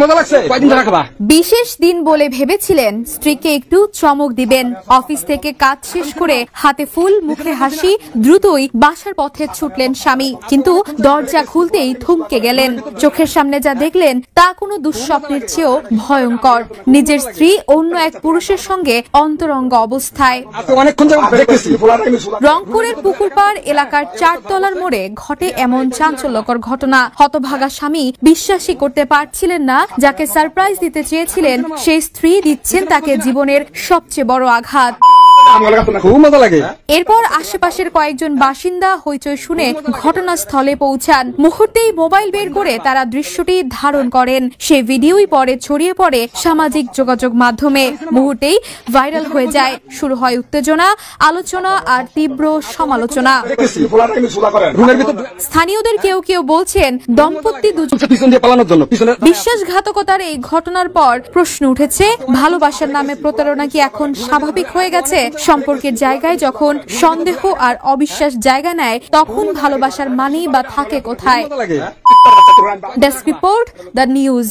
মজা লাগছে, কয়দিন ধরে খাবা? বিশেষ দিন বলে ভেবেছিলেন স্ত্রীকে একটু চমক দিবেন। অফিস থেকে কাজ শেষ করে হাতে ফুল, মুখে হাসি, দ্রুতই বাসার পথে ছুটলেন স্বামী। কিন্তু দরজা খুলতেই থমকে গেলেন। চোখের সামনে যা দেখলেন তা কোনো দুঃস্বপ্নের চেয়েও ভয়ঙ্কর। নিজের স্ত্রী অন্য এক পুরুষের সঙ্গে অন্তরঙ্গ অবস্থায়। রংপুরের পুকুরপাড় এলাকার 4 তলার মোড়ে ঘটে এমন চাঞ্চল্যকর ঘটনা। হতভাগা স্বামী বিশ্বাসই করতে পারছিলেন না, যাকে সারপ্রাইজ দিতে চেয়েছিলেন সেই স্ত্রী দিচ্ছেন তাকে জীবনের সবচেয়ে বড় আঘাত। এরপর আশেপাশের কয়েকজন বাসিন্দা হইচই শুনে ঘটনাস্থলে পৌঁছান। মুহূর্তেই মোবাইল বের করে তারা দৃশ্যটি ধারণ করেন। সেই ভিডিওই পরে ছড়িয়ে পড়ে সামাজিক যোগাযোগ মাধ্যমে। মুহূর্তেই ভাইরাল হয়ে যায়। শুরু হয় উত্তেজনা, আলোচনা আর তীব্র সমালোচনা। স্থানীয়দের কেউ কেউ বলছেন দম্পতি দুজন বিশ্বাসঘাতকতার এই ঘটনার পর প্রশ্ন উঠেছে, ভালোবাসার নামে প্রতারণা কি এখন স্বাভাবিক হয়ে গেছে? সম্পর্কের জায়গায় যখন সন্দেহ আর অবিশ্বাস জায়গা নেয়, তখন ভালোবাসার মানেই বা থাকে কোথায়? Desk report, the news.